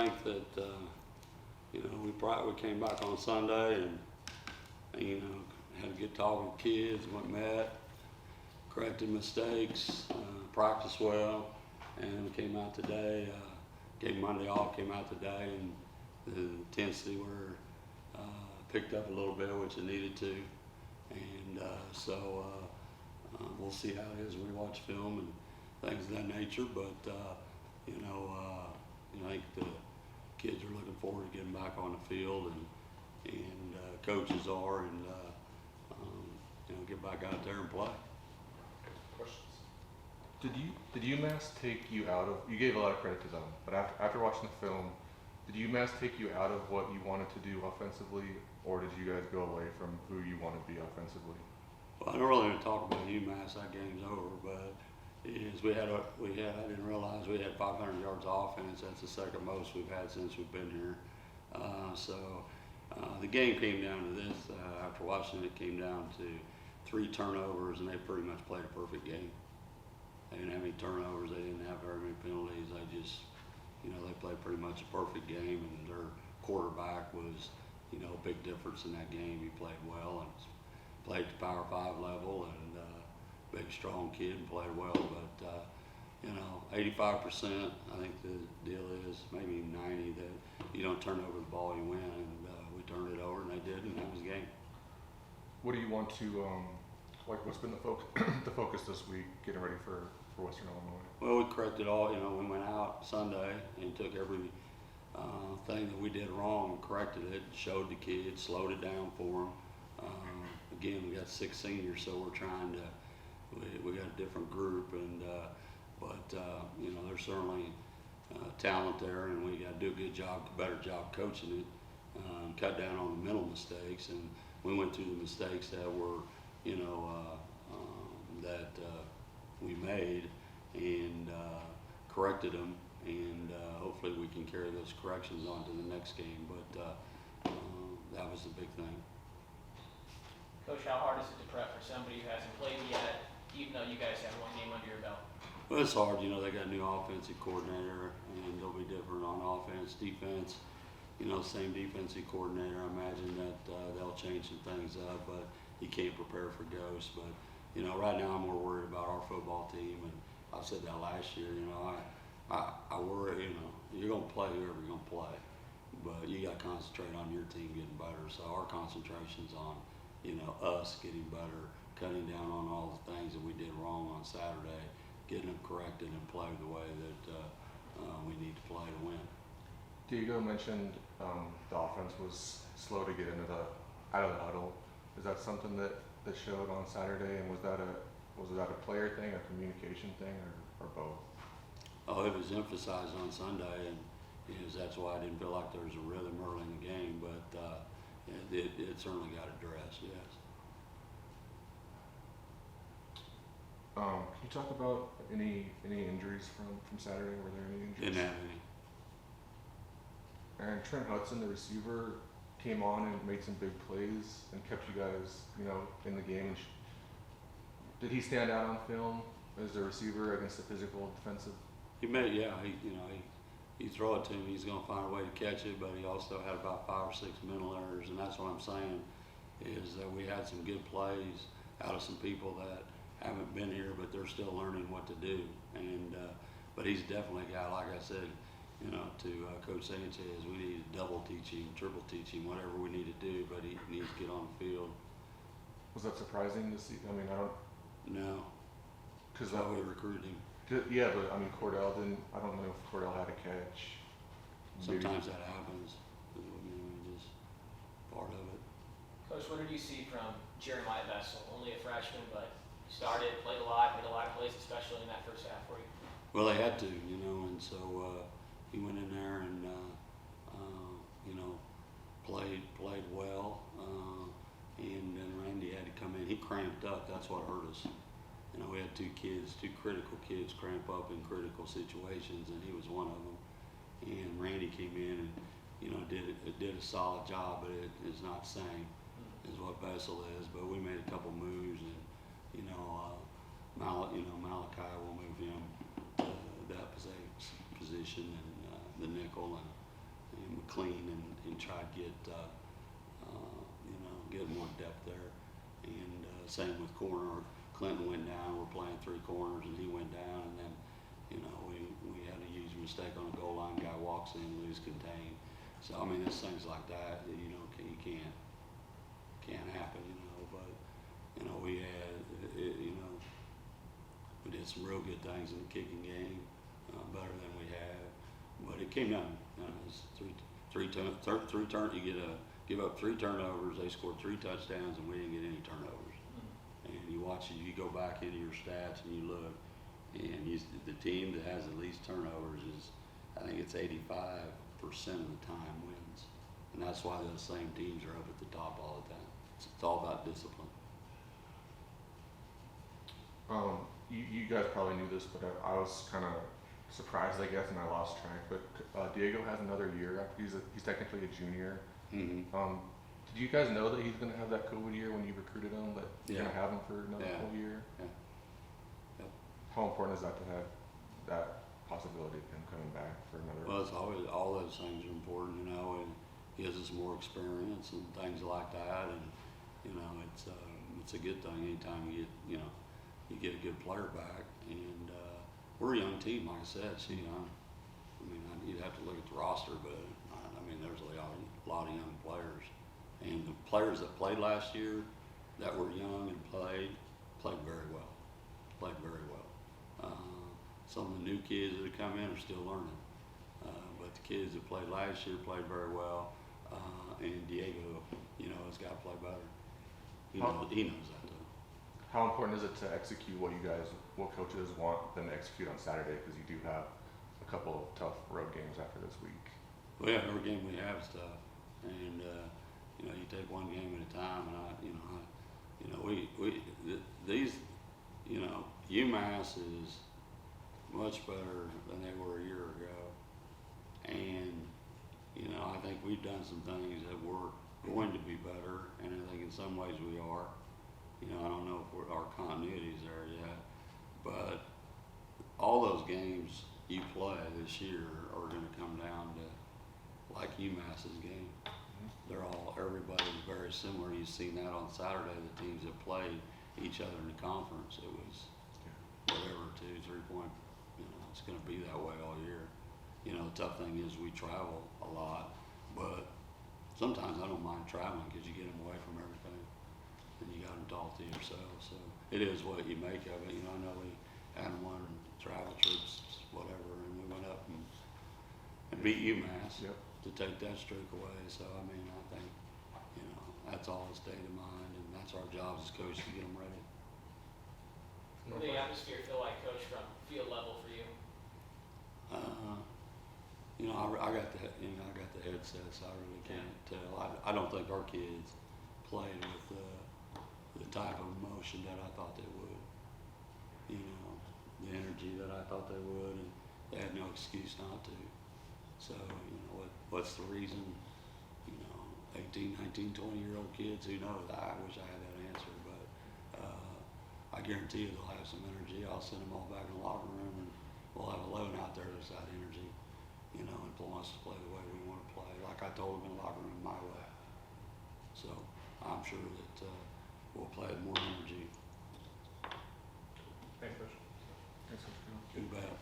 think that we came back on Sunday and had a good talk with kids, went and met, corrected mistakes, practiced well, and we came out today. Gave Monday off, came out today, and the intensity picked up a little bit, which it needed to, and so we'll see how it is when we watch film and things of that nature. But I think the kids are looking forward to getting back on the field, and coaches are, and get back out there and play. Questions? Did UMass take you out of? You gave a lot of credit to them, but after watching the film, did UMass take you out of what you wanted to do offensively, or did you guys go away from who you want to be offensively? Well, I don't really want to talk about UMass. That game's over, but I didn't realize we had 500 yards of offense. That's the second most we've had since we've been here. The game came down to this. After watching it, came down to 3 turnovers, and they pretty much played a perfect game. They didn't have any turnovers. They didn't have very many penalties. They played pretty much a perfect game, and their quarterback was, a big difference in that game. He played well and played at the Power 5 level, and big, strong kid and played well. But 85%, I think the deal is maybe 90 that you don't turn over the ball, you win, and we turned it over, and they did, and that was the game. What do you want to what's been the focus this week, getting ready for Western Illinois? Well, we corrected all. We went out Sunday and took every thing that we did wrong and corrected it, showed the kids, slowed it down for them. Again, we got 6 seniors, so we're trying to. We got a different group, and there's certainly talent there, and we got to do a better job coaching it, cut down on the mental mistakes, and we went through the mistakes that were, that we made, and corrected them, and hopefully we can carry those corrections on to the next game. But that was the big thing. Coach, how hard is it to prep for somebody who hasn't played yet, even though you guys have 1 game under your belt? Well, it's hard. They got a new offensive coordinator, and they'll be different on offense, defense. Same defensive coordinator. I imagine that they'll change some things up, but he can't prepare for ghosts. But right now I'm more worried about our football team, and I said that last year. I worry. You're gonna play whoever you're gonna play, but you got to concentrate on your team getting better. So our concentration's on us getting better, cutting down on all the things that we did wrong on Saturday, getting them corrected, and play the way that we need to play to win. Diego mentioned the offense was slow to get out of the huddle. Is that something that showed on Saturday, and was that a player thing, a communication thing, or both? Oh, it was emphasized on Sunday, and that's why I didn't feel like there was a rhythm early in the game. But it certainly got addressed. Yes. Can you talk about any injuries from Saturday? Were there any injuries? Didn't have any. And Trent Hudson, the receiver, came on and made some big plays and kept you guys, in the game. Did he stand out on film as a receiver against the physical defensive? He you throw it to him, he's going to find a way to catch it. But he also had about 5 or 6 mental errors, and that's what I'm saying is that we had some good plays out of some people that haven't been here, but they're still learning what to do. And but he's definitely a guy, like I said, to Coach Sanchez, we need to double teach him, triple teach him, whatever we need to do, but he needs to get on the field. Was that surprising to see? I mean, I don't. No. Because that we recruited him. Yeah, but I mean, Cordell didn't. I don't know if Cordell had a catch. Sometimes that happens. Just part of it. Coach, what did you see from Jeremiah Vessel? Only a freshman, but started, played a lot, made a lot of plays, especially in that first half for you. Well, they had to, and so he went in there and played well, and then Randy had to come in. He cramped up. That's what hurt us. We had 2 critical kids cramp up in critical situations, and he was one of them. And Randy came in and did a solid job, but it is not the same as what Vessel is. But we made a couple moves, and Malachi will move him to that position and the nickel, and McLean and try to get, get more depth there. And same with corner. Clinton went down. We're playing three corners, and he went down. And then, we had a huge mistake on a goal line. Guy walks in, lose contain. So I mean, there's things like that you can't happen. But we had we did some real good things in the kicking game, better than we had. But it came down. It's you give up 3 turnovers. They scored 3 touchdowns, and we didn't get any turnovers. And you watch it, you go back into your stats and you look, and the team that has the least turnovers is, I think it's 85% of the time wins. And that's why those same teams are up at the top all the time. It's all about discipline. You guys probably knew this, but I was kind of surprised, I guess, and I lost track. But Diego has another year after he's technically a junior. Mm-hmm. Did you guys know that he's going to have that COVID year when you recruited him? That you're going to have him for another full year? Yeah. Yep. How important is that to have that possibility of him coming back for another? Well, it's always, all those things are important, and gives us more experience and things like that. And it's a good thing anytime you get a good player back. And we're a young team, like I said. You'd have to look at the roster, but there's a lot of young players. And the players that played last year that were young and played very well. Some of the new kids that have come in are still learning. But the kids that played last year played very well. And Diego, has got to play better. He knows that too. How important is it to execute what coaches want them to execute on Saturday? Because you do have a couple of tough road games after this week. Well, yeah, every game we have is tough, and you take one game at a time. And UMass is much better than they were a year ago, and I think we've done some things that we're going to be better, and I think in some ways we are. I don't know if our continuity is there yet, but all those games you play this year are going to come down to like UMass's game. Everybody's very similar. You've seen that on Saturday. The teams that played each other in the conference, it was whatever 2-3 point. It's going to be that way all year. The tough thing is we travel a lot, but sometimes I don't mind traveling because you get them away from everything, and you got them to talk to yourself. So it is what you make of it. I know we had them on travel trips, whatever, and we went up and beat UMass. Yep. To take that streak away. So I think that's all a state of mind, and that's our job as coaches to get them ready. What did the atmosphere feel like, Coach, from field level for you? I got the headsets. I really can't tell. I don't think our kids played with the type of emotion that I thought they would. The energy that I thought they would, and they had no excuse not to. So what's the reason? 18, 19, 20-year-old kids, who knows? I wish I had that answer, but I guarantee you they'll have some energy. I'll send them all back in the locker room, and we'll have 11 out there that's got energy, and wants to play the way we want to play. Like I told them in the locker room, my way. So I'm sure that we'll play with more energy. Thanks, Coach. You bet.